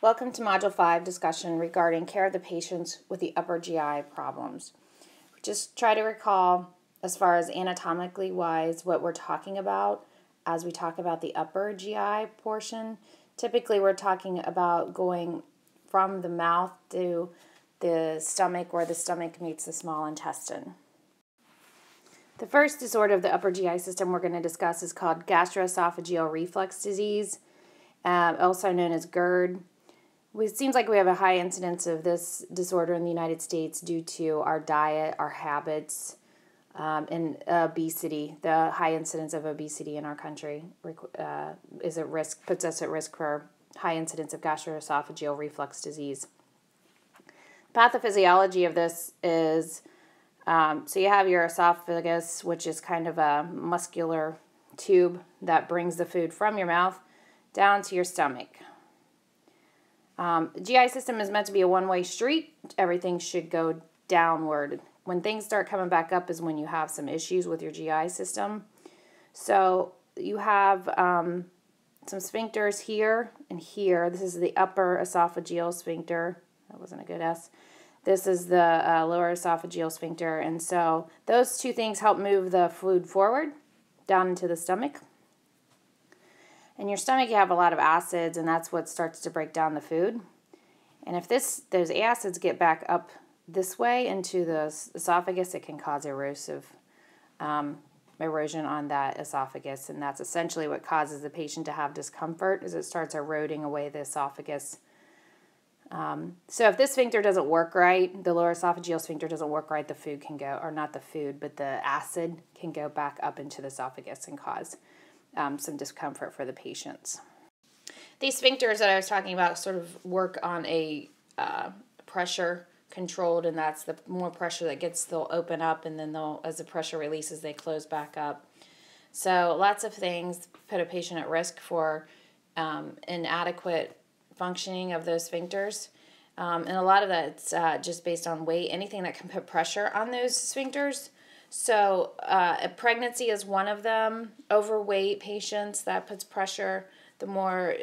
Welcome to Module 5 discussion regarding care of the patients with the upper GI problems. Just try to recall, as far as anatomically wise, what we're talking about as we talk about the upper GI portion. Typically, we're talking about going from the mouth to the stomach, where the stomach meets the small intestine. The first disorder of the upper GI system we're going to discuss is called Gastroesophageal reflux disease, also known as GERD. It seems like we have a high incidence of this disorder in the United States due to our diet, our habits, and obesity. The high incidence of obesity in our country is at risk, puts us at risk for high incidence of gastroesophageal reflux disease. Pathophysiology of this is, so you have your esophagus, which is kind of a muscular tube that brings the food from your mouth down to your stomach. The GI system is meant to be a one-way street. Everything should go downward. When things start coming back up is when you have some issues with your GI system. So you have some sphincters here and here. This is the upper esophageal sphincter. That wasn't a good S. This is the lower esophageal sphincter. And so those two things help move the food forward down into the stomach. In your stomach, you have a lot of acids, and that's what starts to break down the food. And if those acids get back up this way into the esophagus, it can cause erosive erosion on that esophagus, and that's essentially what causes the patient to have discomfort, is it starts eroding away the esophagus. So if this sphincter doesn't work right, the lower esophageal sphincter doesn't work right, the food can go, or not the food, but the acid can go back up into the esophagus and cause some discomfort for the patients. These sphincters that I was talking about sort of work on a pressure controlled, and that's the more pressure that gets, they'll open up, and then as the pressure releases, they close back up. So lots of things put a patient at risk for inadequate functioning of those sphincters. And a lot of that's just based on weight, anything that can put pressure on those sphincters. So pregnancy is one of them. Overweight patients, that puts pressure. The more,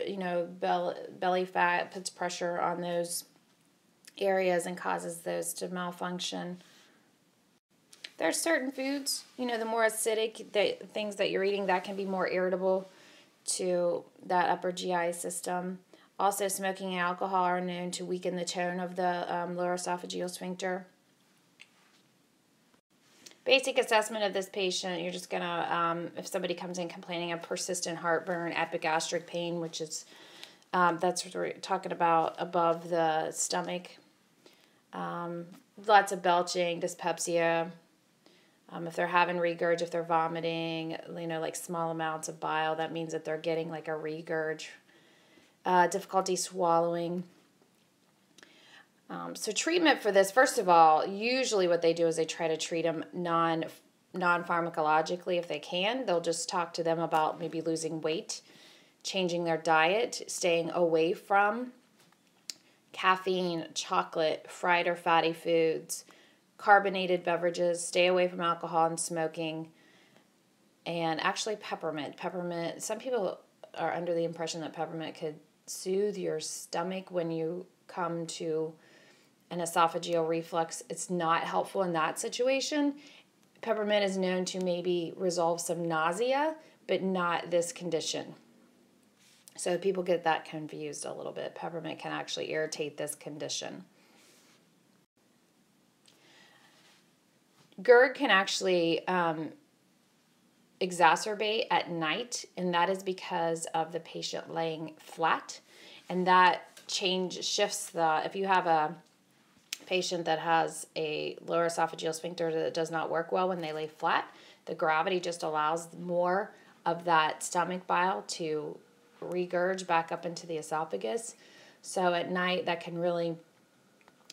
belly fat puts pressure on those areas and causes those to malfunction. There are certain foods, the more acidic things that you're eating, that can be more irritable to that upper GI system. Also, smoking and alcohol are known to weaken the tone of the lower esophageal sphincter. Basic assessment of this patient, you're just going to, if somebody comes in complaining of persistent heartburn, epigastric pain, which is, that's what we're talking about above the stomach, lots of belching, dyspepsia, if they're having regurg, if they're vomiting, like small amounts of bile, that means that they're getting like a regurg, difficulty swallowing. So treatment for this, first of all, usually what they do is they try to treat them non-pharmacologically if they can. They'll just talk to them about maybe losing weight, changing their diet, staying away from caffeine, chocolate, fried or fatty foods, carbonated beverages, stay away from alcohol and smoking, and actually peppermint. Peppermint, some people are under the impression that peppermint could soothe your stomach when you come to an esophageal reflux. It's not helpful in that situation. Peppermint is known to maybe resolve some nausea, but not this condition. So people get that confused a little bit. Peppermint can actually irritate this condition. GERD can actually exacerbate at night, and that is because of the patient laying flat, and that shifts if you have a patient that has a lower esophageal sphincter that does not work well when they lay flat, the gravity just allows more of that stomach bile to regurge back up into the esophagus. So at night, that can really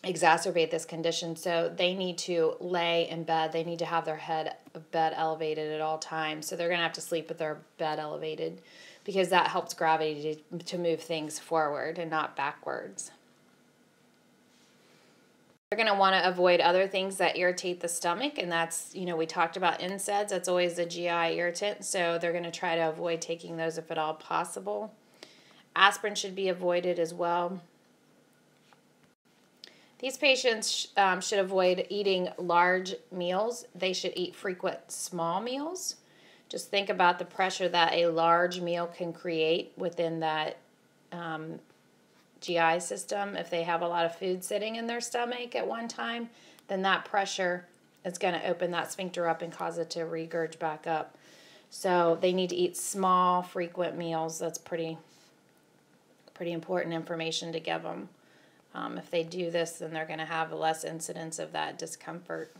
exacerbate this condition. So they need to lay in bed. They need to have their bed elevated at all times. So they're going to have to sleep with their bed elevated, because that helps gravity to move things forward and not backwards. They're going to want to avoid other things that irritate the stomach, and that's, we talked about NSAIDs. That's always a GI irritant, so they're going to try to avoid taking those if at all possible. Aspirin should be avoided as well. These patients should avoid eating large meals. They should eat frequent small meals. Just think about the pressure that a large meal can create within that GI system. If they have a lot of food sitting in their stomach at one time, then that pressure is going to open that sphincter up and cause it to regurge back up. So they need to eat small, frequent meals. That's pretty important information to give them. If they do this, then they're going to have less incidence of that discomfort.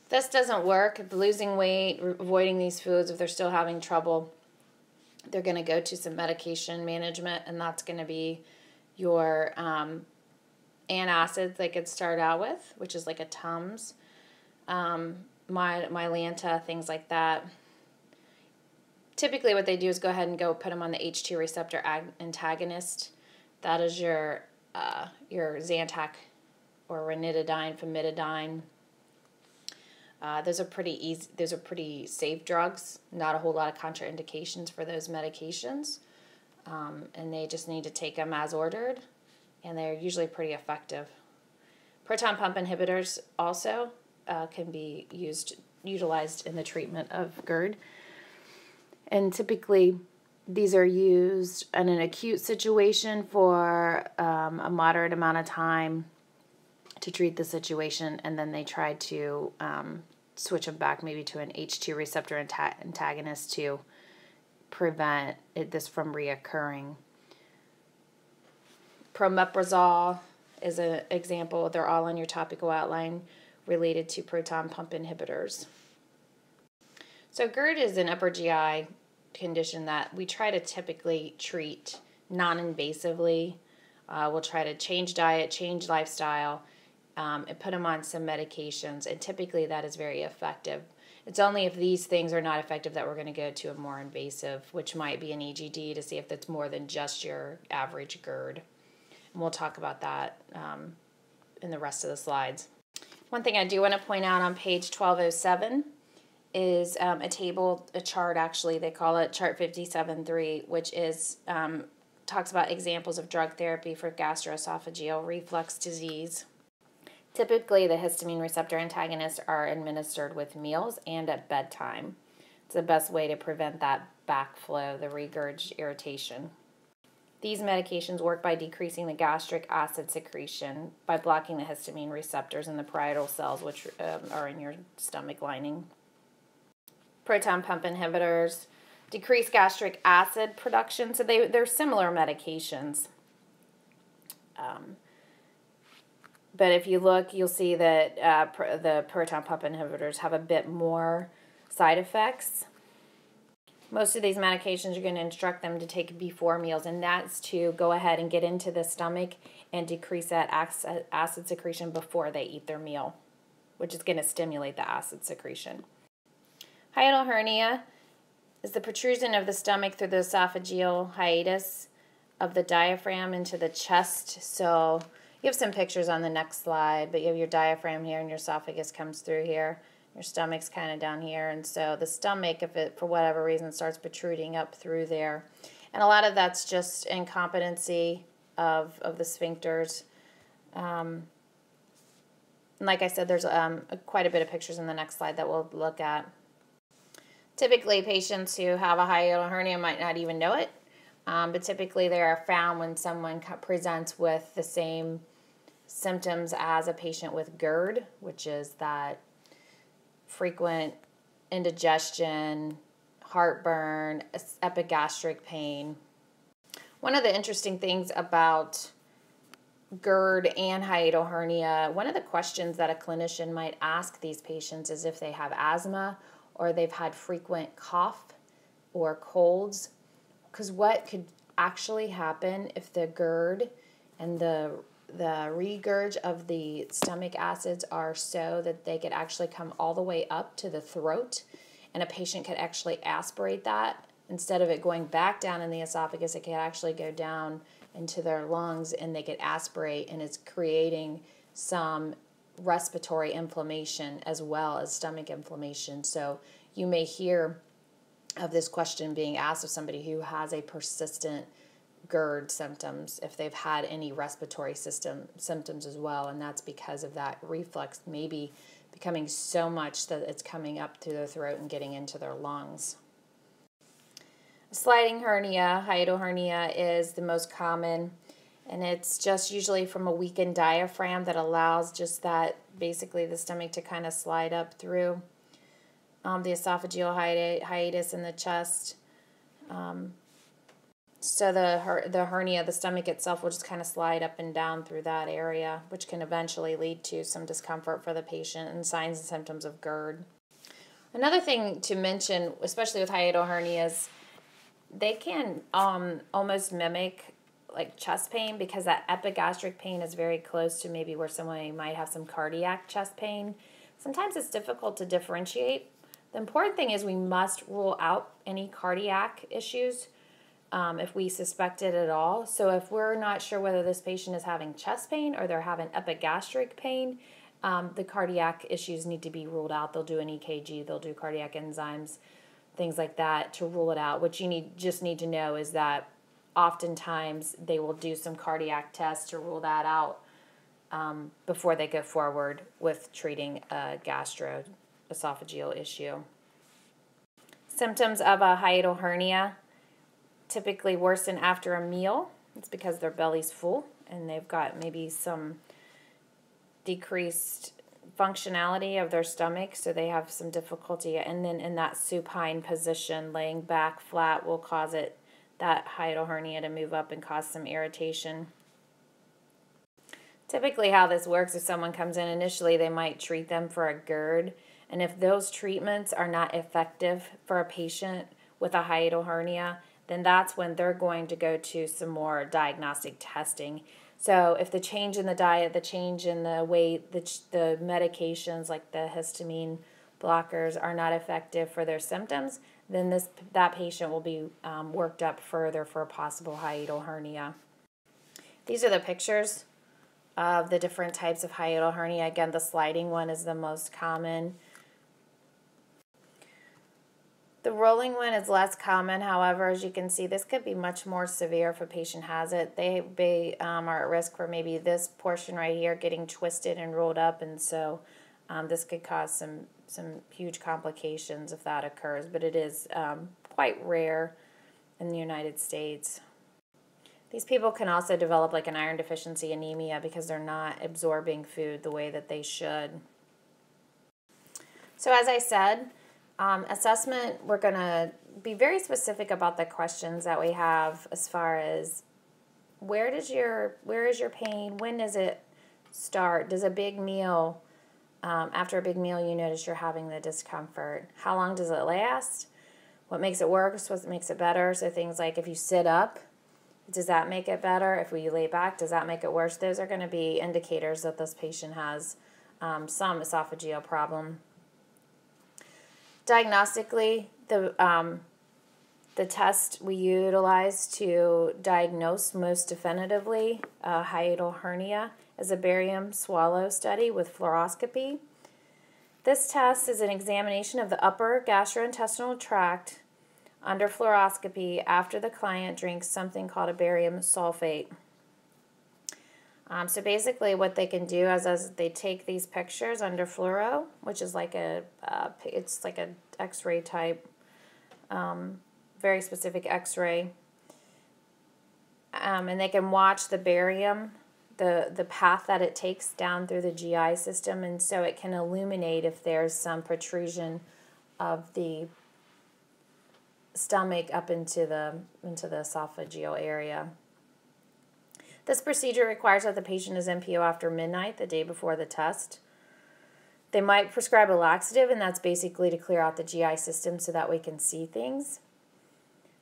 If this doesn't work, if losing weight, avoiding these foods, if they're still having trouble, they're going to go to some medication management, and that's going to be your antacids they could start out with, which is like a Tums, Mylanta, things like that. Typically what they do is go ahead and go put them on the H2 receptor antagonist. That is your Zantac or ranitidine, famotidine. Those are pretty easy. Those are pretty safe drugs. Not a whole lot of contraindications for those medications, and they just need to take them as ordered, and they're usually pretty effective. Proton pump inhibitors also can be utilized in the treatment of GERD, and typically these are used in an acute situation for a moderate amount of time to treat the situation, and then they try to switch them back maybe to an H2 receptor antagonist to prevent this from reoccurring. Promeprazole is an example. They're all on your topical outline related to proton pump inhibitors. So GERD is an upper GI condition that we try to typically treat non-invasively. We'll try to change diet, change lifestyle, and put them on some medications, and typically that is very effective. It's only if these things are not effective that we're going to go to a more invasive, which might be an EGD, to see if that's more than just your average GERD. And we'll talk about that in the rest of the slides. One thing I do want to point out on page 1207 is a chart actually, they call it chart 57.3, which is talks about examples of drug therapy for gastroesophageal reflux disease. Typically, the histamine receptor antagonists are administered with meals and at bedtime. It's the best way to prevent that backflow, the regurg irritation. These medications work by decreasing the gastric acid secretion by blocking the histamine receptors in the parietal cells, which are in your stomach lining. Proton pump inhibitors decrease gastric acid production, so they're similar medications. But if you look, you'll see that the proton pump inhibitors have a bit more side effects. Most of these medications you're going to instruct them to take before meals, and that's to go ahead and get into the stomach and decrease that acid secretion before they eat their meal, which is going to stimulate the acid secretion. Hiatal hernia is the protrusion of the stomach through the esophageal hiatus of the diaphragm into the chest. So you have some pictures on the next slide, but you have your diaphragm here and your esophagus comes through here. Your stomach's kind of down here, and so the stomach, if it for whatever reason starts protruding up through there, and a lot of that's just incompetency of the sphincters. And like I said, there's quite a bit of pictures in the next slide that we'll look at. Typically, patients who have a hiatal hernia might not even know it, but typically they are found when someone presents with the same symptoms as a patient with GERD, which is that frequent indigestion, heartburn, epigastric pain. One of the interesting things about GERD and hiatal hernia, one of the questions that a clinician might ask these patients is if they have asthma or they've had frequent cough or colds, because what could actually happen if the GERD and the regurg of the stomach acids are so that they could actually come all the way up to the throat, and a patient could actually aspirate that. Instead of it going back down in the esophagus, it could actually go down into their lungs, and they could aspirate, and it's creating some respiratory inflammation as well as stomach inflammation. So you may hear of this question being asked of somebody who has a persistent GERD symptoms if they've had any respiratory system symptoms as well, and that's because of that reflux maybe becoming so much that it's coming up through their throat and getting into their lungs. Sliding hernia, hiatal hernia, is the most common, and it's just usually from a weakened diaphragm that allows just that, basically the stomach to kind of slide up through the esophageal hiatus in the chest. So the hernia, the stomach itself, will just kind of slide up and down through that area, which can eventually lead to some discomfort for the patient and signs and symptoms of GERD. Another thing to mention, especially with hiatal hernias, they can almost mimic like chest pain, because that epigastric pain is very close to maybe where someone might have some cardiac chest pain. Sometimes it's difficult to differentiate. The important thing is we must rule out any cardiac issues if we suspect it at all. So if we're not sure whether this patient is having chest pain or they're having epigastric pain, the cardiac issues need to be ruled out. They'll do an EKG, they'll do cardiac enzymes, things like that to rule it out. What you just need to know is that oftentimes they will do some cardiac tests to rule that out before they go forward with treating a gastroesophageal issue. Symptoms of a hiatal hernia typically worsen after a meal. It's because their belly's full and they've got maybe some decreased functionality of their stomach, so they have some difficulty. And then in that supine position, laying back flat, will cause that hiatal hernia to move up and cause some irritation. Typically how this works, if someone comes in initially, they might treat them for a GERD, and if those treatments are not effective for a patient with a hiatal hernia, then that's when they're going to go to some more diagnostic testing. So if the change in the diet, the change in the weight, the medications like the histamine blockers are not effective for their symptoms, then that patient will be worked up further for a possible hiatal hernia. These are the pictures of the different types of hiatal hernia. Again, the sliding one is the most common. The rolling one is less common. However, as you can see, this could be much more severe if a patient has it. They are at risk for maybe this portion right here getting twisted and rolled up, and so this could cause some huge complications if that occurs, but it is quite rare in the United States. These people can also develop like an iron deficiency anemia because they're not absorbing food the way that they should. So as I said, assessment, we're going to be very specific about the questions that we have as far as where is your pain, when does it start, does a big meal, after a big meal you notice you're having the discomfort, how long does it last, what makes it worse, what makes it better. So things like if you sit up, does that make it better? If we lay back, does that make it worse? Those are going to be indicators that this patient has some esophageal problem. Diagnostically, the test we utilize to diagnose most definitively hiatal hernia is a barium swallow study with fluoroscopy. This test is an examination of the upper gastrointestinal tract under fluoroscopy after the client drinks something called a barium sulfate. So basically what they can do is they take these pictures under fluoro, which is like it's like an x-ray type, very specific x-ray, and they can watch the barium, the path that it takes down through the GI system, and so it can illuminate if there's some protrusion of the stomach up into the esophageal area. This procedure requires that the patient is NPO after midnight, the day before the test. They might prescribe a laxative, and that's basically to clear out the GI system so that we can see things.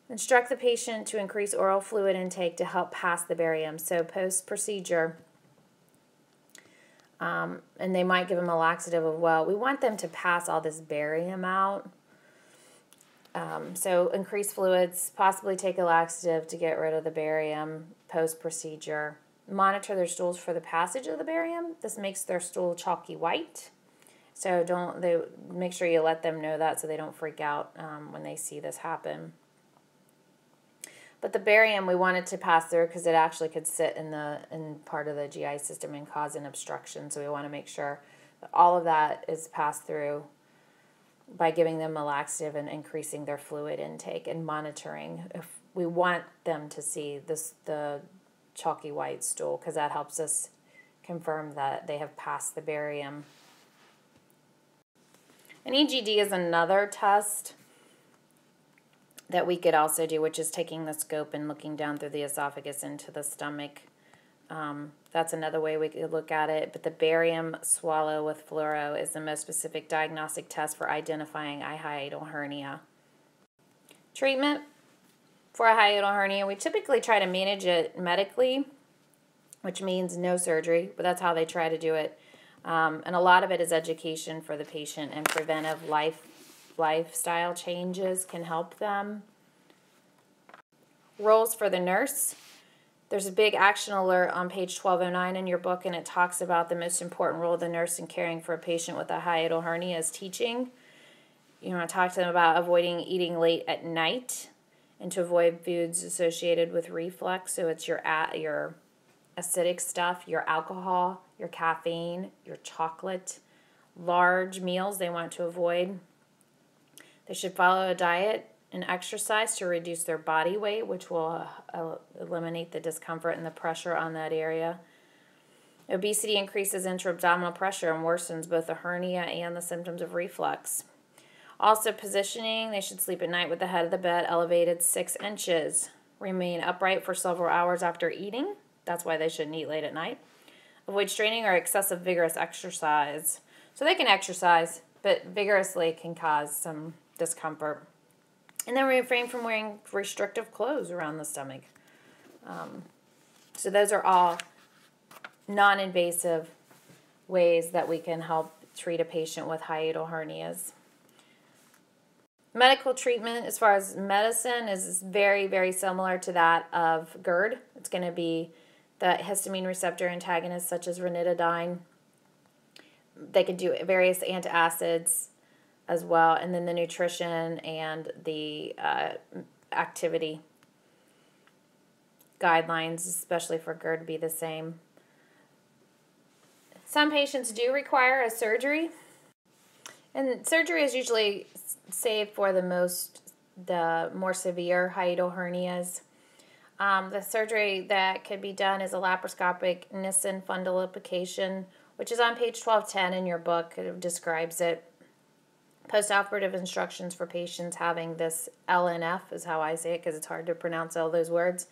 Instruct the patient to increase oral fluid intake to help pass the barium. So post-procedure, and they might give them a laxative as well. We want them to pass all this barium out. So increase fluids, possibly take a laxative to get rid of the barium post-procedure. Monitor their stools for the passage of the barium. This makes their stool chalky white. So make sure you let them know that so they don't freak out when they see this happen. But the barium, we want it to pass through because it actually could sit in part of the GI system and cause an obstruction. So we want to make sure that all of that is passed through by giving them a laxative and increasing their fluid intake and monitoring. If we want them to see the chalky white stool, because that helps us confirm that they have passed the barium. An EGD is another test that we could also do, which is taking the scope and looking down through the esophagus into the stomach. That's another way we could look at it. But the barium swallow with fluoro is the most specific diagnostic test for identifying a hiatal hernia. Treatment for a hiatal hernia, we typically try to manage it medically, which means no surgery, but that's how they try to do it. And a lot of it is education for the patient, and preventive lifestyle changes can help them. Roles for the nurse. There's a big action alert on page 1209 in your book, and it talks about the most important role of the nurse in caring for a patient with a hiatal hernia is teaching. You want to talk to them about avoiding eating late at night and to avoid foods associated with reflux. So it's your acidic stuff, your alcohol, your caffeine, your chocolate. Large meals they want to avoid. They should follow a diet and exercise to reduce their body weight, which will eliminate the discomfort and the pressure on that area. Obesity increases intra-abdominal pressure and worsens both the hernia and the symptoms of reflux. Also, positioning, they should sleep at night with the head of the bed elevated 6 inches. Remain upright for several hours after eating. That's why they shouldn't eat late at night. Avoid straining or excessive vigorous exercise. So they can exercise, but vigorously can cause some discomfort. And then refrain from wearing restrictive clothes around the stomach. So those are all non-invasive ways that we can help treat a patient with hiatal hernias. Medical treatment, as far as medicine, is very, very similar to that of GERD. It's going to be the histamine receptor antagonists such as ranitidine. They could do various antacids as well, and then the nutrition and the activity guidelines, especially for GERD, be the same. Some patients do require a surgery, and surgery is usually saved for the more severe hiatal hernias. The surgery that could be done is a laparoscopic Nissen fundoplication, which is on page 1210 in your book. It describes it. Postoperative instructions for patients having this LNF is how I say it, because it's hard to pronounce all those words.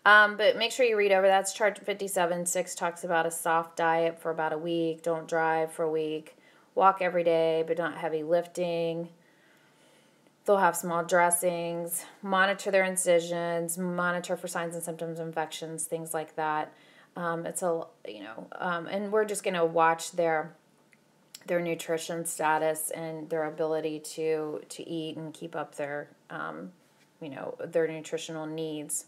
But make sure you read over that. It's chart 57.6 talks about a soft diet for about a week. Don't drive for a week. Walk every day, but not heavy lifting. They'll have small dressings. Monitor their incisions. Monitor for signs and symptoms of infections, things like that. And we're just going to watch their nutrition status and their ability to eat and keep up their nutritional needs.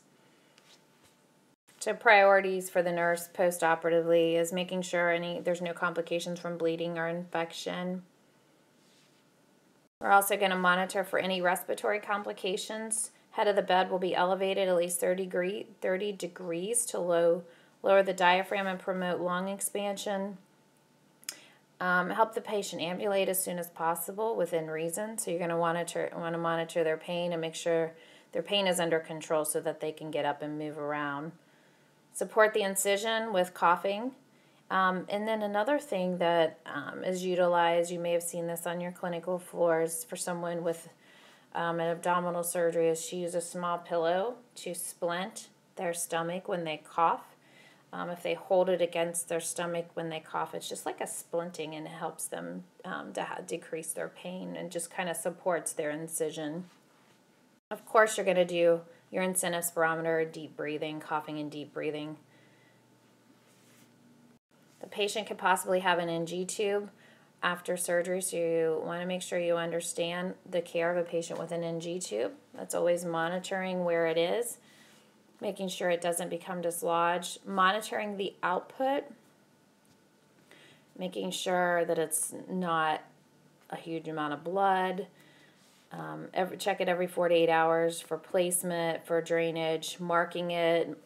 So priorities for the nurse post-operatively is making sure there's no complications from bleeding or infection. We're also going to monitor for any respiratory complications. Head of the bed will be elevated at least 30 degrees to lower the diaphragm and promote lung expansion. Help the patient ambulate as soon as possible within reason. So you're going to want to monitor their pain and make sure their pain is under control so that they can get up and move around. Support the incision with coughing. And then another thing that is utilized, you may have seen this on your clinical floors for someone with an abdominal surgery, is to use a small pillow to splint their stomach when they cough. If they hold it against their stomach when they cough, it's just like a splinting, and it helps them to decrease their pain and just kind of supports their incision. Of course, you're going to do your incentive spirometer, deep breathing, coughing and deep breathing. The patient could possibly have an NG tube after surgery, so you want to make sure you understand the care of a patient with an NG tube. That's always monitoring where it is, making sure it doesn't become dislodged, monitoring the output, making sure that it's not a huge amount of blood, Check it every 48 hours for placement, for drainage, marking it,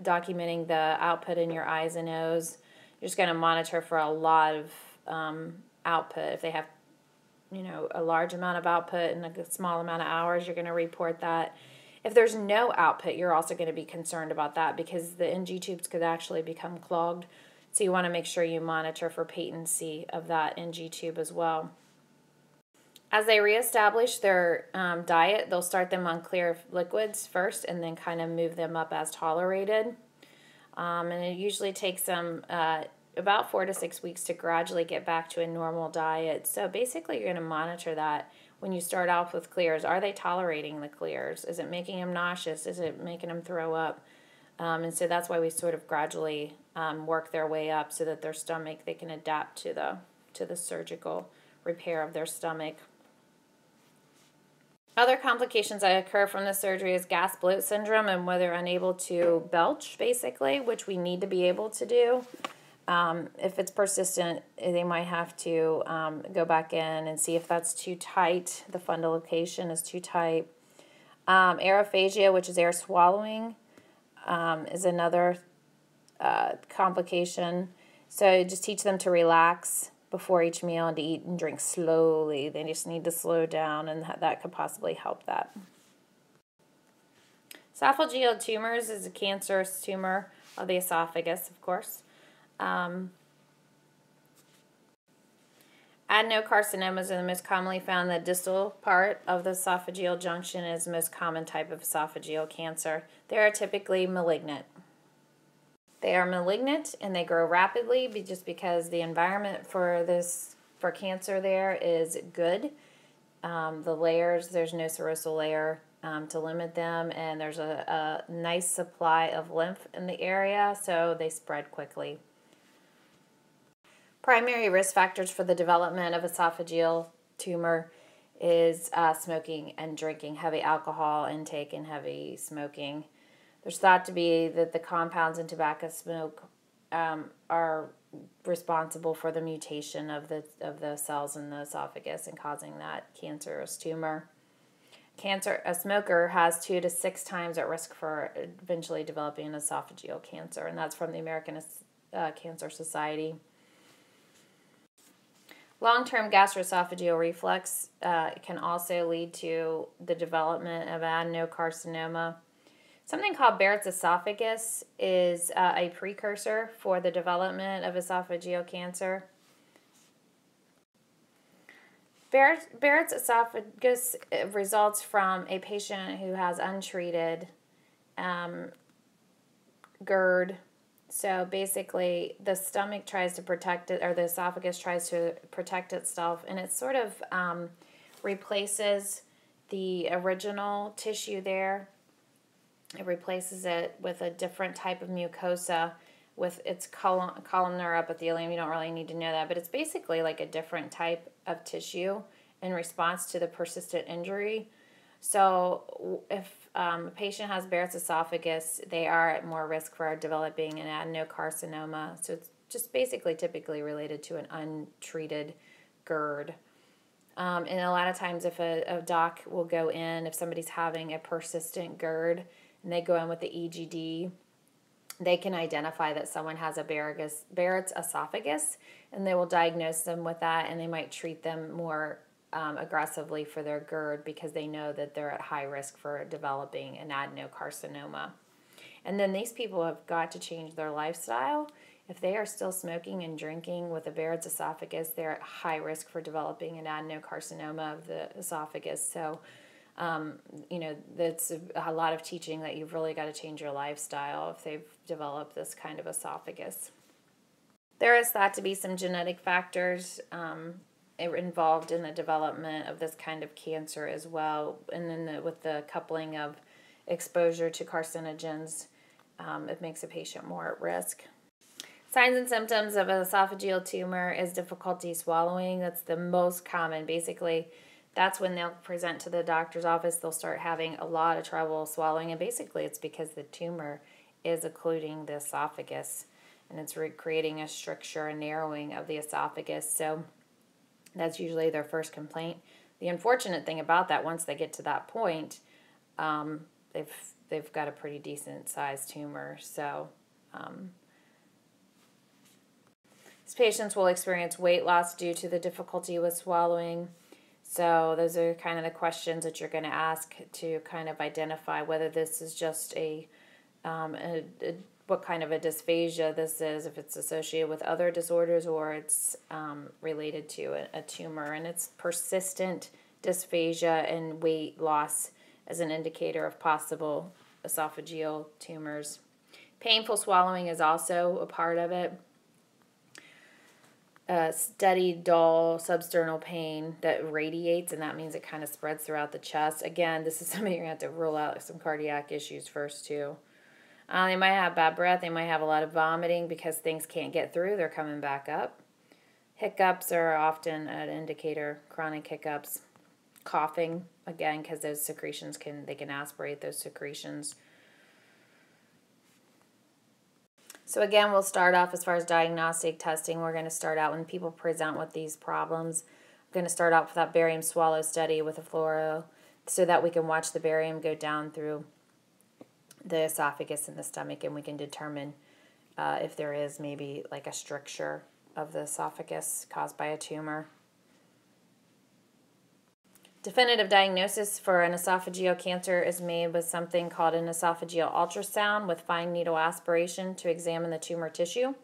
documenting the output in your eyes and nose. You're just going to monitor for a lot of output. If they have, a large amount of output in a small amount of hours, you're going to report that. If there's no output, you're also going to be concerned about that because the NG tubes could actually become clogged. So you want to make sure you monitor for patency of that NG tube as well. As they reestablish their diet, they'll start them on clear liquids first and then kind of move them up as tolerated. And it usually takes them about 4 to 6 weeks to gradually get back to a normal diet. So basically you're going to monitor that when you start off with clears. Are they tolerating the clears? Is it making them nauseous? Is it making them throw up? And so that's why we sort of gradually work their way up so that their stomach, they can adapt to the surgical repair of their stomach. Other complications that occur from the surgery is gas bloat syndrome and where they're unable to belch, basically, which we need to be able to do. If it's persistent, they might have to go back in and see if that's too tight. The fundoplication is too tight. Aerophagia, which is air swallowing, is another complication. So just teach them to relax before each meal and to eat and drink slowly. They just need to slow down, and that could possibly help that. Esophageal tumors is a cancerous tumor of the esophagus, of course. Adenocarcinomas are the most commonly found. The distal part of the esophageal junction is the most common type of esophageal cancer. They are typically malignant. They are malignant and they grow rapidly just because the environment for cancer there is good. The layers, there's no serosal layer to limit them, and there's a nice supply of lymph in the area, so they spread quickly. Primary risk factors for the development of esophageal tumor is smoking and drinking, heavy alcohol intake and heavy smoking. There's thought to be that the compounds in tobacco smoke are responsible for the mutation of the cells in the esophagus and causing that cancerous tumor. A smoker has 2 to 6 times at risk for eventually developing an esophageal cancer, and that's from the American Cancer Society. Long-term gastroesophageal reflux can also lead to the development of adenocarcinoma. Something called Barrett's esophagus is a precursor for the development of esophageal cancer. Barrett's esophagus results from a patient who has untreated GERD. So basically, the stomach tries to protect it, or the esophagus tries to protect itself, and it sort of replaces the original tissue there. It replaces it with a different type of mucosa with its columnar epithelium. You don't really need to know that, but it's basically like a different type of tissue in response to the persistent injury. So if a patient has Barrett's esophagus, they are at more risk for developing an adenocarcinoma. So it's just basically typically related to an untreated GERD. And a lot of times if a doc will go in, if somebody's having a persistent GERD, and they go in with the EGD, they can identify that someone has a Barrett's esophagus, and they will diagnose them with that, and they might treat them more aggressively for their GERD because they know that they're at high risk for developing an adenocarcinoma. And then these people have got to change their lifestyle. If they are still smoking and drinking with a Barrett's esophagus, they're at high risk for developing an adenocarcinoma of the esophagus. So that's a lot of teaching that you've really got to change your lifestyle if they've developed this kind of esophagus. There is thought to be some genetic factors involved in the development of this kind of cancer as well, and then with the coupling of exposure to carcinogens, it makes a patient more at risk. Signs and symptoms of an esophageal tumor is difficulty swallowing. That's the most common. Basically, that's when they'll present to the doctor's office. They'll start having a lot of trouble swallowing, and basically it's because the tumor is occluding the esophagus, and it's creating a stricture, a narrowing of the esophagus. So that's usually their first complaint. The unfortunate thing about that, once they get to that point, they've got a pretty decent sized tumor. So these patients will experience weight loss due to the difficulty with swallowing. So those are kind of the questions that you're going to ask to kind of identify whether this is just what kind of a dysphagia this is, if it's associated with other disorders or it's related to a tumor. And it's persistent dysphagia and weight loss as an indicator of possible esophageal tumors. Painful swallowing is also a part of it. Steady, dull, substernal pain that radiates, and that means it kind of spreads throughout the chest. Again, this is something you're going to have to rule out some cardiac issues first, too. They might have bad breath. They might have a lot of vomiting because things can't get through. They're coming back up. Hiccups are often an indicator, chronic hiccups. Coughing, again, because those secretions they can aspirate those secretions. So again, we'll start off as far as diagnostic testing. We're going to start out when people present with these problems. We're going to start out with that barium swallow study with a fluoro so that we can watch the barium go down through the esophagus and the stomach, and we can determine if there is maybe like a stricture of the esophagus caused by a tumor. Definitive diagnosis for an esophageal cancer is made with something called an esophageal ultrasound with fine needle aspiration to examine the tumor tissue.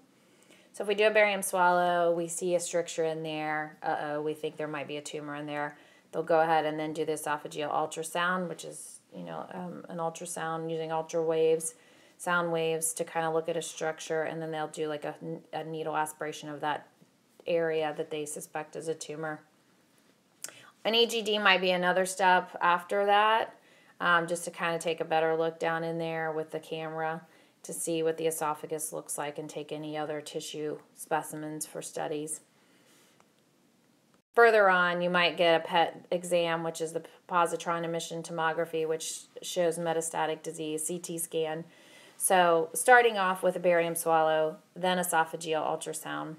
So if we do a barium swallow, we see a stricture in there, we think there might be a tumor in there, they'll go ahead and then do the esophageal ultrasound, which is, an ultrasound using sound waves to kind of look at a structure, and then they'll do like a needle aspiration of that area that they suspect is a tumor. An EGD might be another step after that, just to kind of take a better look down in there with the camera to see what the esophagus looks like and take any other tissue specimens for studies. Further on, you might get a PET exam, which is the positron emission tomography, which shows metastatic disease, CT scan. So starting off with a barium swallow, then esophageal ultrasound,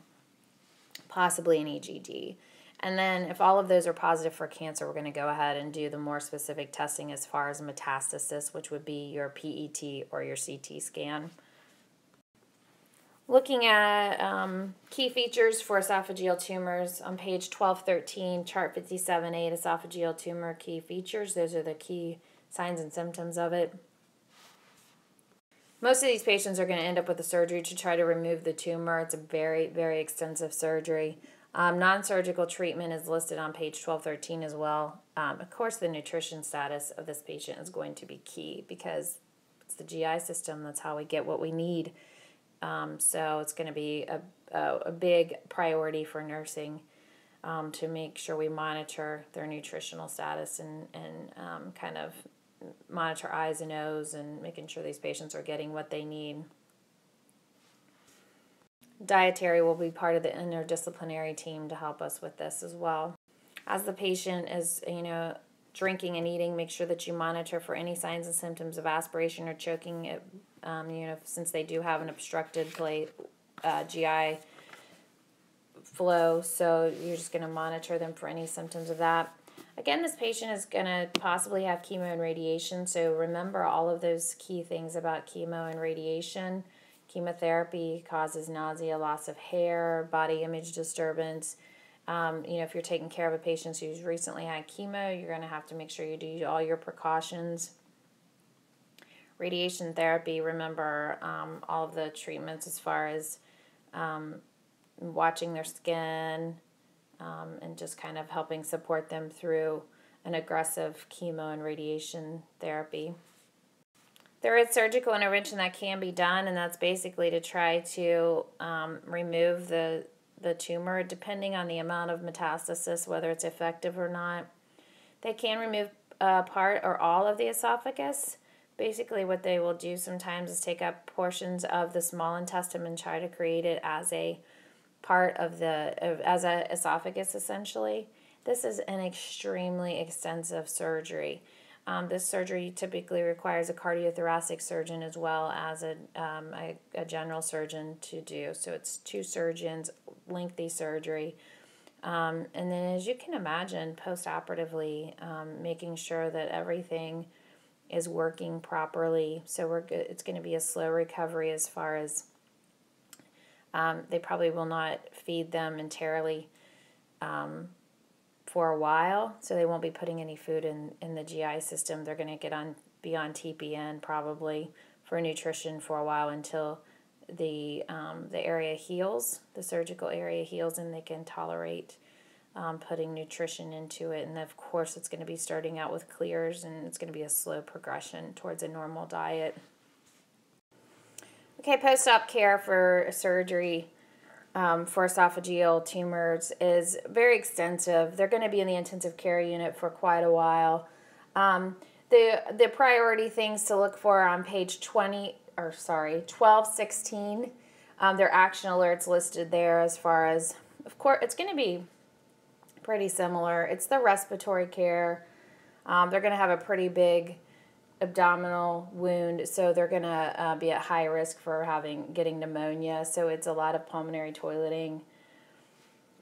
possibly an EGD. And then if all of those are positive for cancer, we're going to go ahead and do the more specific testing as far as metastasis, which would be your PET or your CT scan. Looking at key features for esophageal tumors on page 1213, chart 57.8, esophageal tumor key features. Those are the key signs and symptoms of it. Most of these patients are going to end up with a surgery to try to remove the tumor. It's a very, very extensive surgery. Non-surgical treatment is listed on page 1213 as well. Of course, the nutrition status of this patient is going to be key because it's the GI system. That's how we get what we need. So it's going to be a big priority for nursing to make sure we monitor their nutritional status and kind of monitor eyes and nose and making sure these patients are getting what they need. Dietary will be part of the interdisciplinary team to help us with this as well. As the patient is, drinking and eating, make sure that you monitor for any signs and symptoms of aspiration or choking, since they do have an obstructed GI flow. So you're just going to monitor them for any symptoms of that. Again, this patient is going to possibly have chemo and radiation, so remember all of those key things about chemo and radiation. Chemotherapy causes nausea, loss of hair, body image disturbance. If you're taking care of a patient who's recently had chemo, you're going to have to make sure you do all your precautions. Radiation therapy, remember all of the treatments as far as watching their skin and just kind of helping support them through an aggressive chemo and radiation therapy. There is surgical intervention that can be done, and that's basically to try to remove the tumor, depending on the amount of metastasis, whether it's effective or not. They can remove part or all of the esophagus. Basically, what they will do sometimes is take up portions of the small intestine and try to create it as a part of as an esophagus, essentially. This is an extremely extensive surgery. This surgery typically requires a cardiothoracic surgeon as well as a general surgeon to do. So it's two surgeons, lengthy surgery. And then, as you can imagine, post-operatively, making sure that everything is working properly. So we're good. It's going to be a slow recovery as far as they probably will not feed them entirely for a while, so they won't be putting any food in the GI system. They're going to be on TPN probably for nutrition for a while until the area heals, the surgical area heals, and they can tolerate putting nutrition into it. And of course, it's going to be starting out with clears, and it's going to be a slow progression towards a normal diet. Okay, post-op care for surgery for esophageal tumors is very extensive. They're going to be in the intensive care unit for quite a while. The priority things to look for on page 1216. There are action alerts listed there as far as, of course, it's going to be pretty similar. It's the respiratory care. They're going to have a pretty big abdominal wound, so they're going to be at high risk for getting pneumonia. So it's a lot of pulmonary toileting,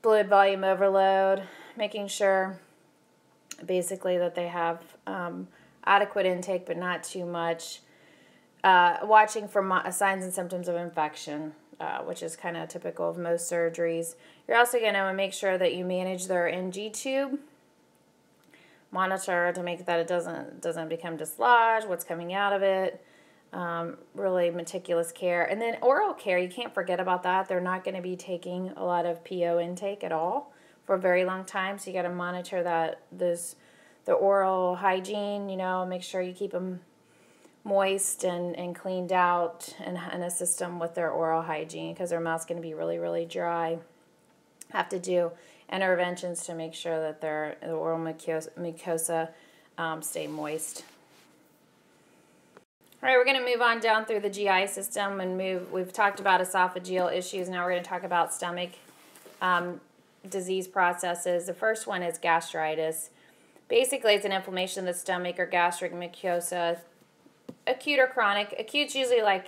fluid volume overload, making sure basically that they have adequate intake but not too much, watching for signs and symptoms of infection, which is kind of typical of most surgeries. You're also going to make sure that you manage their NG tube, monitor to make that it doesn't become dislodged, what's coming out of it, really meticulous care. And then oral care, you can't forget about that. They're not going to be taking a lot of PO intake at all for a very long time, so you got to monitor the oral hygiene, make sure you keep them moist and cleaned out and assist them with their oral hygiene because their mouth's going to be really, really dry. Have to do interventions to make sure that the oral mucosa stay moist. All right, we're going to move on down through the GI system and we've talked about esophageal issues. Now we're going to talk about stomach disease processes. The first one is gastritis. Basically, it's an inflammation of the stomach or gastric mucosa, acute or chronic. Acute's usually like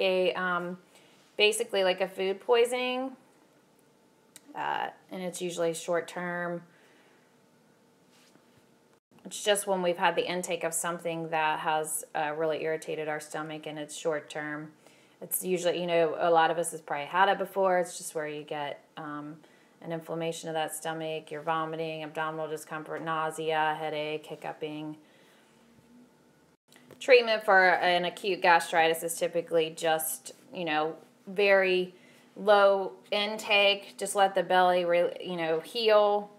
basically like a food poisoning. And it's usually short term. It's just when we've had the intake of something that has really irritated our stomach and it's short term. It's usually, a lot of us has probably had it before. It's just where you get an inflammation of that stomach, you're vomiting, abdominal discomfort, nausea, headache, hiccuping. Treatment for an acute gastritis is typically just, very low intake. Just let the belly, heal.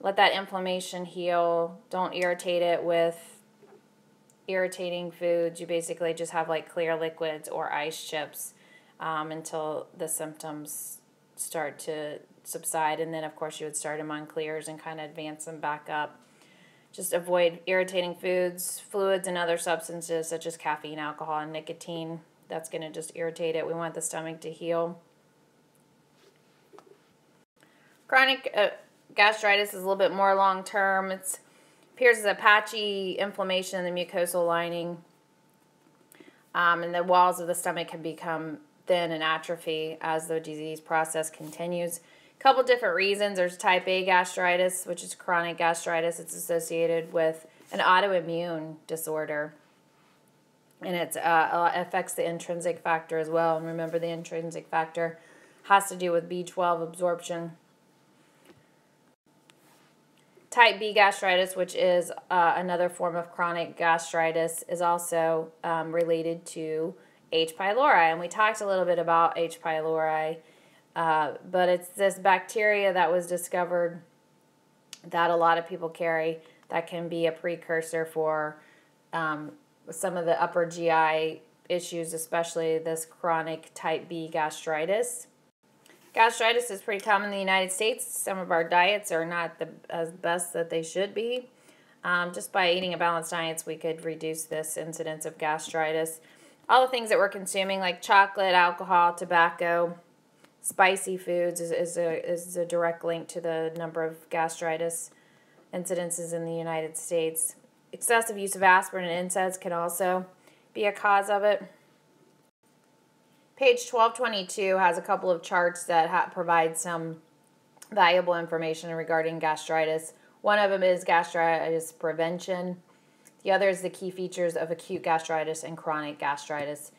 Let that inflammation heal. Don't irritate it with irritating foods. You basically just have like clear liquids or ice chips until the symptoms start to subside. And then, of course, you would start them on clears and kind of advance them back up. Just avoid irritating foods, fluids, and other substances such as caffeine, alcohol, and nicotine. That's going to just irritate it. We want the stomach to heal. Chronic gastritis is a little bit more long-term. It appears as a patchy inflammation in the mucosal lining, and the walls of the stomach can become thin and atrophy as the disease process continues. A couple different reasons. There's type A gastritis, which is chronic gastritis. It's associated with an autoimmune disorder, and it affects the intrinsic factor as well. And remember, the intrinsic factor has to do with B12 absorption. Type B gastritis, which is another form of chronic gastritis, is also related to H. pylori. And we talked a little bit about H. pylori, but it's this bacteria that was discovered that a lot of people carry that can be a precursor for some of the upper GI issues, especially this chronic type B gastritis. Gastritis is pretty common in the United States. Some of our diets are not as best that they should be. Just by eating a balanced diet, we could reduce this incidence of gastritis. All the things that we're consuming, like chocolate, alcohol, tobacco, spicy foods, is a direct link to the number of gastritis incidences in the United States. Excessive use of aspirin and NSAIDs can also be a cause of it. Page 1222 has a couple of charts that provide some valuable information regarding gastritis. One of them is gastritis prevention. The other is the key features of acute gastritis and chronic gastritis.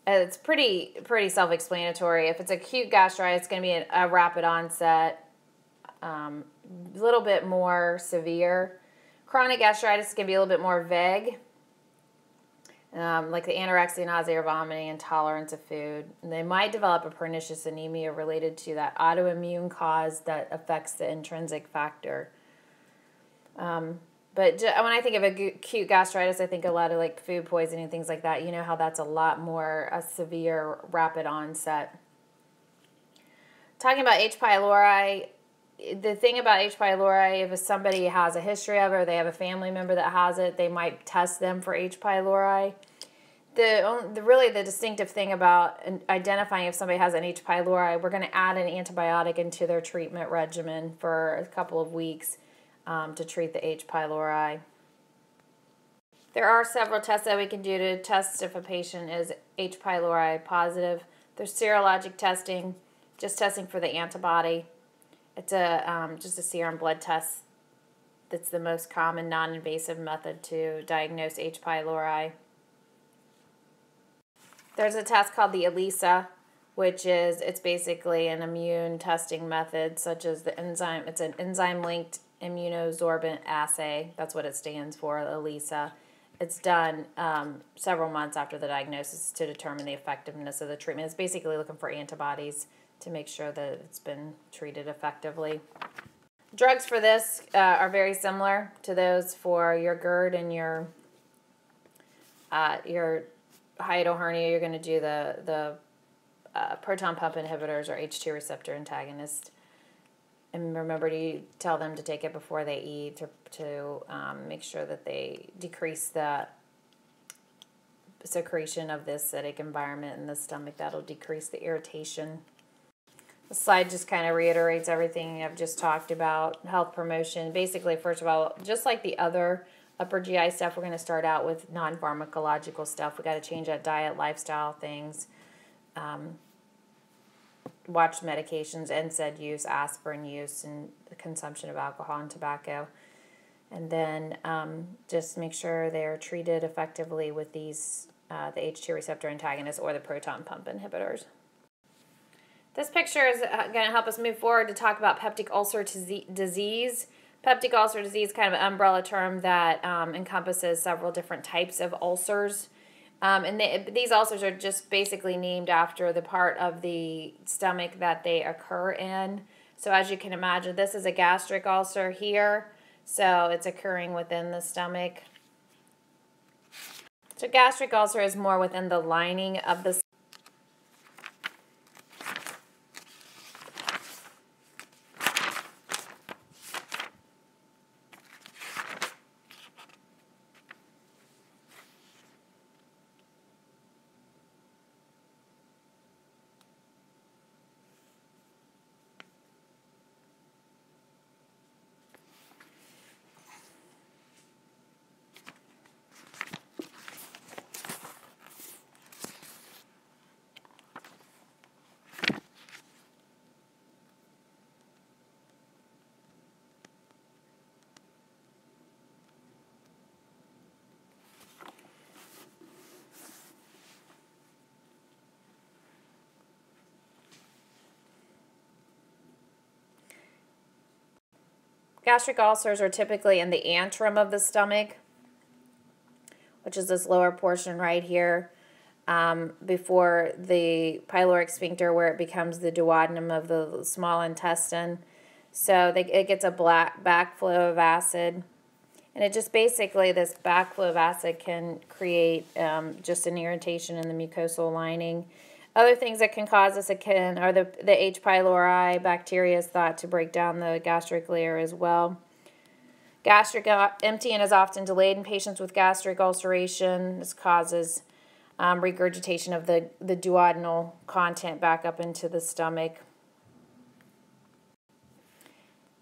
It's pretty self-explanatory. If it's acute gastritis, it's going to be a rapid onset, a little bit more severe. Chronic gastritis is going to be a little bit more vague, like the anorexia, nausea, or vomiting, intolerance of food. And they might develop a pernicious anemia related to that autoimmune cause that affects the intrinsic factor. But when I think of acute gastritis, I think a lot of like food poisoning, things like that. You know how that's a lot more a severe, rapid onset. Talking about H. pylori, the thing about H. pylori, if somebody has a history of it or they have a family member that has it, they might test them for H. pylori. Really the distinctive thing about identifying if somebody has an H. pylori, we're going to add an antibiotic into their treatment regimen for a couple of weeks to treat the H. pylori. There are several tests that we can do to test if a patient is H. pylori positive. There's serologic testing, just testing for the antibody. It's just a serum blood test that's the most common non-invasive method to diagnose H. pylori. There's a test called the ELISA, which it's basically an immune testing method, such as the enzyme. It's an enzyme-linked immunosorbent assay. That's what it stands for, ELISA. It's done several months after the diagnosis to determine the effectiveness of the treatment. It's basically looking for antibodies to make sure that it's been treated effectively. Drugs for this are very similar to those for your GERD and your hiatal hernia. You're going to do the proton pump inhibitors or H2 receptor antagonists. And remember to tell them to take it before they eat to make sure that they decrease the secretion of the acidic environment in the stomach. That'll decrease the irritation. The slide just kind of reiterates everything I've just talked about. Health promotion. Basically, first of all, just like the other upper GI stuff, we're going to start out with non-pharmacological stuff. We got to change that diet, lifestyle things. Watch medications, NSAID use, aspirin use, and the consumption of alcohol and tobacco. And then just make sure they're treated effectively with these, the H2 receptor antagonists or the proton pump inhibitors. This picture is going to help us move forward to talk about peptic ulcer disease. Peptic ulcer disease is kind of an umbrella term that encompasses several different types of ulcers. These ulcers are just basically named after the part of the stomach that they occur in. So as you can imagine, this is a gastric ulcer here. So it's occurring within the stomach. So gastric ulcer is more within the lining of the stomach. Gastric ulcers are typically in the antrum of the stomach, which is this lower portion right here, before the pyloric sphincter, where it becomes the duodenum of the small intestine. So it gets a backflow of acid. And it just basically, this backflow of acid can create just an irritation in the mucosal lining. Other things that can cause this are the H. pylori. Bacteria is thought to break down the gastric layer as well. Gastric emptying is often delayed in patients with gastric ulceration. This causes regurgitation of the duodenal content back up into the stomach.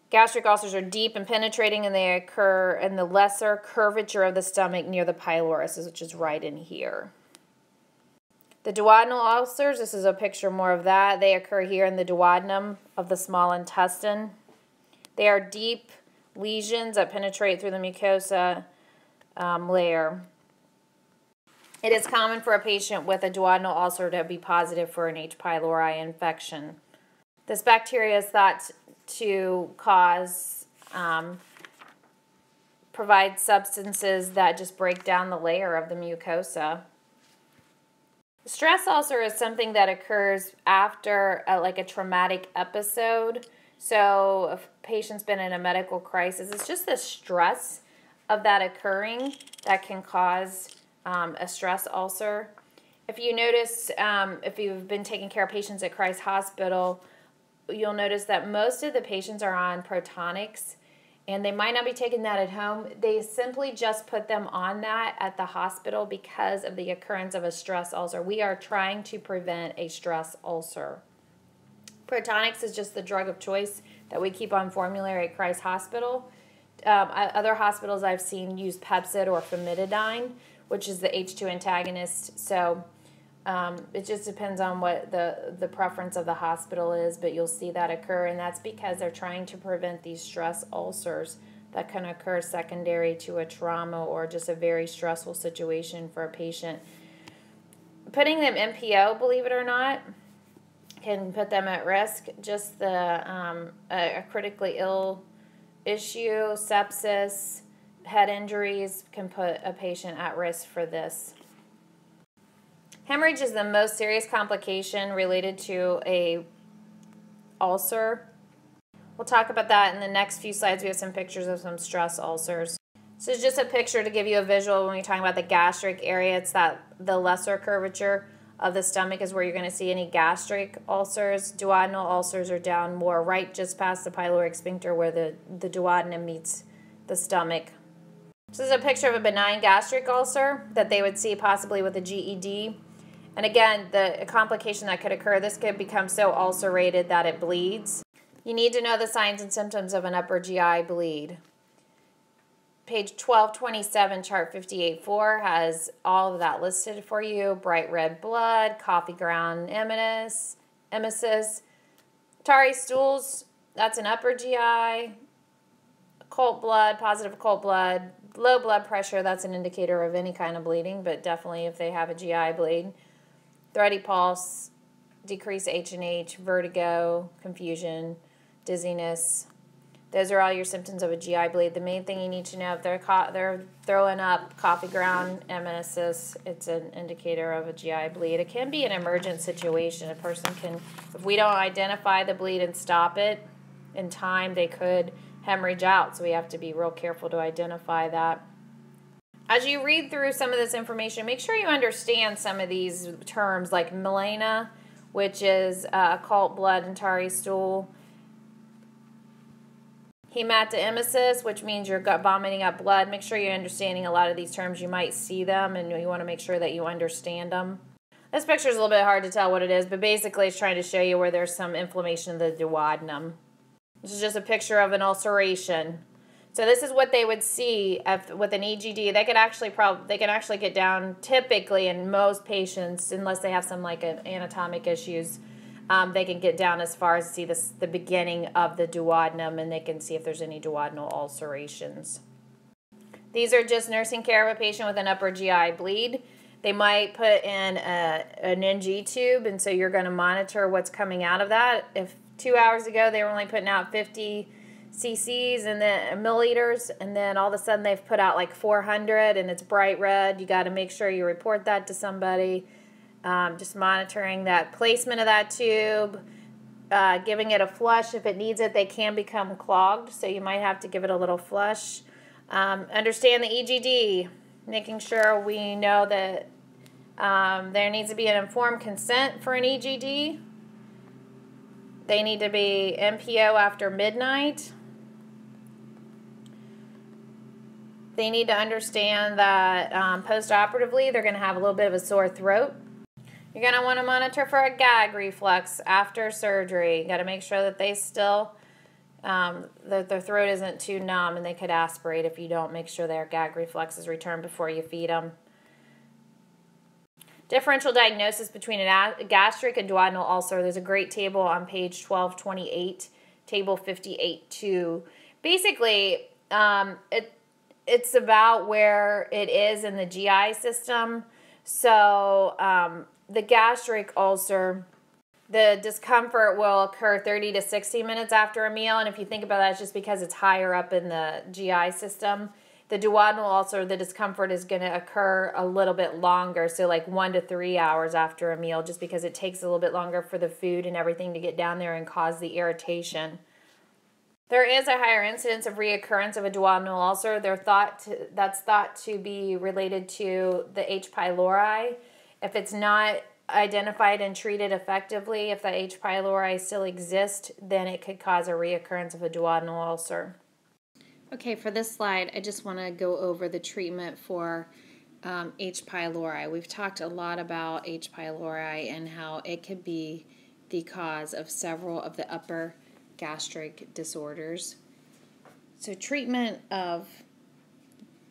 Gastric ulcers are deep and penetrating, and they occur in the lesser curvature of the stomach near the pylorus, which is right in here. The duodenal ulcers, this is a picture more of that. They occur here in the duodenum of the small intestine. They are deep lesions that penetrate through the mucosa layer. It is common for a patient with a duodenal ulcer to be positive for an H. pylori infection. This bacteria is thought to provide substances that just break down the layer of the mucosa. Stress ulcer is something that occurs after like a traumatic episode. So if a patient's been in a medical crisis, it's just the stress of that occurring that can cause a stress ulcer. If you notice, if you've been taking care of patients at Christ Hospital, you'll notice that most of the patients are on Protonics, and they might not be taking that at home. They simply just put them on that at the hospital because of the occurrence of a stress ulcer. We are trying to prevent a stress ulcer. Protonics is just the drug of choice that we keep on formulary at Christ Hospital. Other hospitals I've seen use Pepcid or famotidine, which is the H2 antagonist. So it just depends on what the preference of the hospital is, but you'll see that occur, and that's because they're trying to prevent these stress ulcers that can occur secondary to a trauma or just a very stressful situation for a patient. Putting them MPO, believe it or not, can put them at risk. Just a critically ill issue, sepsis, head injuries can put a patient at risk for this. Hemorrhage is the most serious complication related to a ulcer. We'll talk about that in the next few slides. We have some pictures of some stress ulcers. So it's just a picture to give you a visual when we're talking about the gastric area. It's that the lesser curvature of the stomach is where you're going to see any gastric ulcers. Duodenal ulcers are down more right just past the pyloric sphincter where the duodenum meets the stomach. This is a picture of a benign gastric ulcer that they would see possibly with a GED. And again, the complication that could occur, this could become so ulcerated that it bleeds. You need to know the signs and symptoms of an upper GI bleed. Page 1227, chart 58.4 has all of that listed for you. Bright red blood, coffee ground emesis, tarry stools, that's an upper GI. Occult blood, positive occult blood, low blood pressure, that's an indicator of any kind of bleeding, but definitely if they have a GI bleed. Thready pulse, decreased H&H, vertigo, confusion, dizziness. Those are all your symptoms of a GI bleed. The main thing you need to know, if they're throwing up coffee ground emesis, it's an indicator of a GI bleed. It can be an emergent situation. A person can, if we don't identify the bleed and stop it in time, they could hemorrhage out. So we have to be real careful to identify that. As you read through some of this information, make sure you understand some of these terms like melena, which is occult blood and tarry stool. Hematoemesis, which means you're vomiting up blood. Make sure you're understanding a lot of these terms. You might see them, and you want to make sure that you understand them. This picture is a little bit hard to tell what it is, but basically it's trying to show you where there's some inflammation of the duodenum. This is just a picture of an ulceration. So this is what they would see with an EGD. They can actually get down typically in most patients, unless they have some like anatomic issues. They can get down as far as see the beginning of the duodenum, and they can see if there's any duodenal ulcerations. These are just nursing care of a patient with an upper GI bleed. They might put in an NG tube, and so you're going to monitor what's coming out of that. If 2 hours ago they were only putting out 50 cc's and then milliliters, and then all of a sudden they've put out like 400 and it's bright red, you got to make sure you report that to somebody. Just monitoring that placement of that tube, giving it a flush. If it needs it, they can become clogged, so you might have to give it a little flush. Understand the EGD, making sure we know that there needs to be an informed consent for an EGD. They need to be MPO after midnight. They need to understand that post-operatively they're going to have a little bit of a sore throat. You're going to want to monitor for a gag reflux after surgery. You got to make sure that they still, that their throat isn't too numb, and they could aspirate if you don't make sure their gag reflex is returned before you feed them. Differential diagnosis between a gastric and duodenal ulcer. There's a great table on page 1228, table 58 too. Basically, it's about where it is in the GI system. So the gastric ulcer, the discomfort will occur 30 to 60 minutes after a meal. And if you think about that, it's just because it's higher up in the GI system. The duodenal ulcer, the discomfort is going to occur a little bit longer, so like 1 to 3 hours after a meal, just because it takes a little bit longer for the food and everything to get down there and cause the irritation. There is a higher incidence of reoccurrence of a duodenal ulcer. That's thought to be related to the H. pylori. If it's not identified and treated effectively, if the H. pylori still exists, then it could cause a reoccurrence of a duodenal ulcer. Okay, for this slide, I just want to go over the treatment for H. pylori. We've talked a lot about H. pylori and how it could be the cause of several of the upper gastric disorders. So treatment of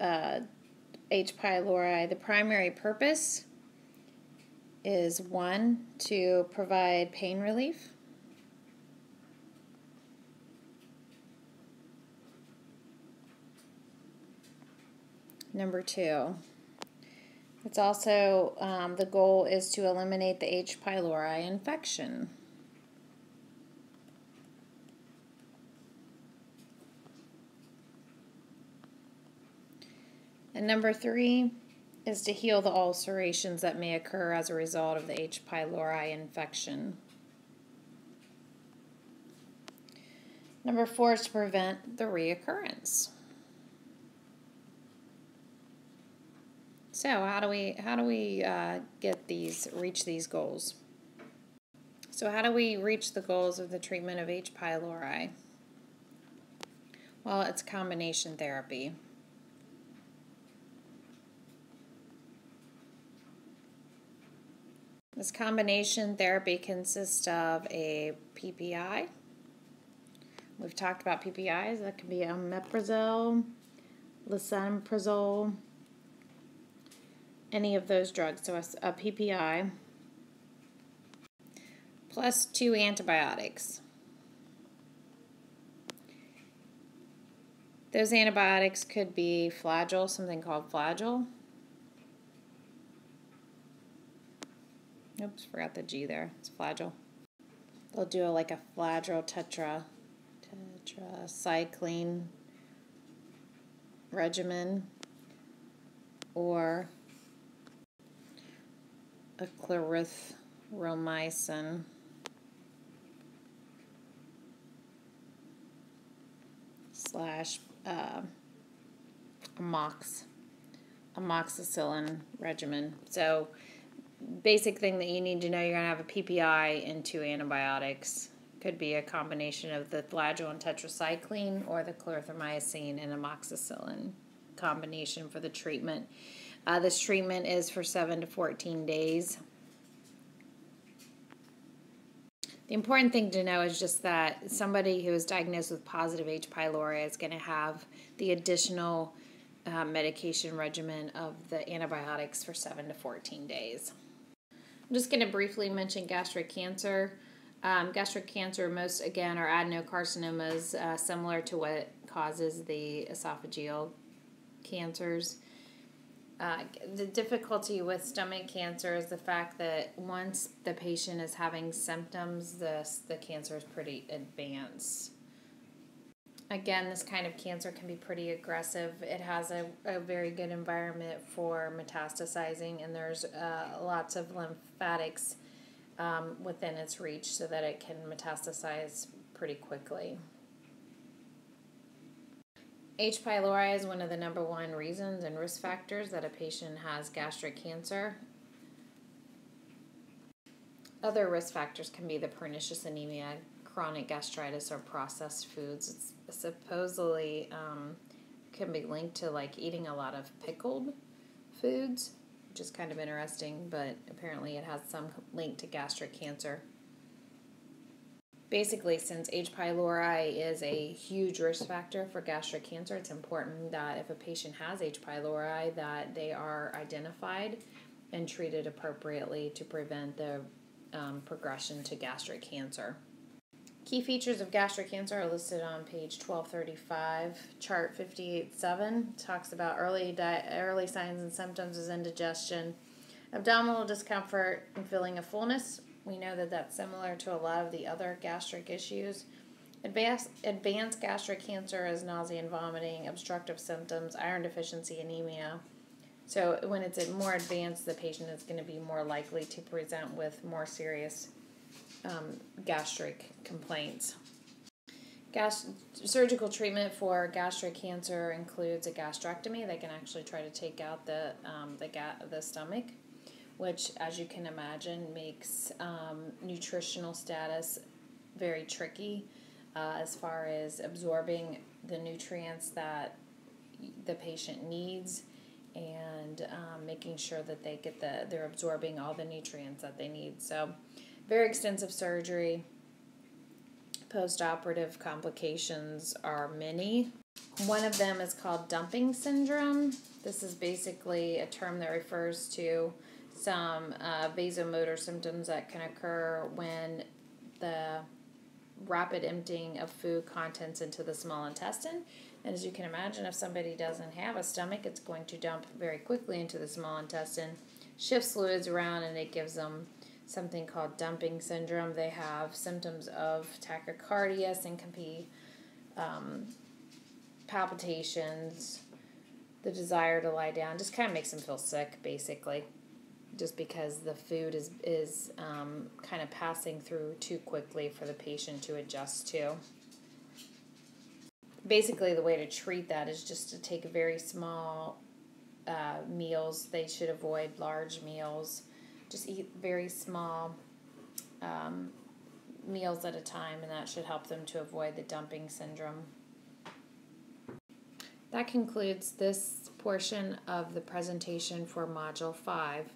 H. pylori, the primary purpose is 1, to provide pain relief. Number 2, it's also, the goal is to eliminate the H. pylori infection. And number 3 is to heal the ulcerations that may occur as a result of the H. pylori infection. Number 4 is to prevent the reoccurrence. So how do we reach these goals? So how do we reach the goals of the treatment of H. pylori? Well, it's combination therapy. This combination therapy consists of a PPI. We've talked about PPIs. That could be omeprazole, lisinopril, any of those drugs. So a PPI plus 2 antibiotics. Those antibiotics could be Flagyl, something called Flagyl. Oops, forgot the G there. It's Flagyl. They'll do like a Flagyl tetracycline regimen, or a clarithromycin slash amoxicillin regimen. So basic thing that you need to know, you're going to have a PPI and 2 antibiotics. Could be a combination of the Flagyl and tetracycline or the clarithromycin and amoxicillin combination for the treatment. This treatment is for 7 to 14 days. The important thing to know is just that somebody who is diagnosed with positive H. pylori is going to have the additional medication regimen of the antibiotics for 7 to 14 days. I'm just going to briefly mention gastric cancer. Gastric cancer, most, again, are adenocarcinomas, similar to what causes the esophageal cancers. The difficulty with stomach cancer is the fact that once the patient is having symptoms, the cancer is pretty advanced. Again, this kind of cancer can be pretty aggressive. It has a very good environment for metastasizing, and there's lots of lymphatics within its reach so that it can metastasize pretty quickly. H. pylori is one of the #1 reasons and risk factors that a patient has gastric cancer. Other risk factors can be the pernicious anemia, chronic gastritis, or processed foods. It's supposedly can be linked to like eating a lot of pickled foods, which is kind of interesting, but apparently it has some link to gastric cancer. Basically, since H. pylori is a huge risk factor for gastric cancer, it's important that if a patient has H. pylori that they are identified and treated appropriately to prevent the progression to gastric cancer. Key features of gastric cancer are listed on page 1235. Chart 58.7 talks about early signs and symptoms is indigestion, abdominal discomfort, and feeling of fullness. We know that that's similar to a lot of the other gastric issues. Advanced gastric cancer is nausea and vomiting, obstructive symptoms, iron deficiency, anemia. So when it's more advanced, the patient is going to be more likely to present with more serious gastric complaints. Surgical treatment for gastric cancer includes a gastrectomy. They can actually try to take out the stomach, which, as you can imagine, makes nutritional status very tricky as far as absorbing the nutrients that the patient needs and making sure that they're absorbing all the nutrients that they need. So, very extensive surgery. Post-operative complications are many. One of them is called dumping syndrome. This is basically a term that refers to some vasomotor symptoms that can occur when the rapid emptying of food contents into the small intestine. And as you can imagine, if somebody doesn't have a stomach, it's going to dump very quickly into the small intestine, shifts fluids around, and it gives them something called dumping syndrome. They have symptoms of tachycardia, syncope, palpitations, the desire to lie down. Just kind of makes them feel sick, basically, just because the food is kind of passing through too quickly for the patient to adjust to. Basically, the way to treat that is just to take very small meals. They should avoid large meals. Just eat very small meals at a time, and that should help them to avoid the dumping syndrome. That concludes this portion of the presentation for Module 5.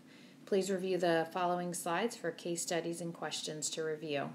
Please review the following slides for case studies and questions to review.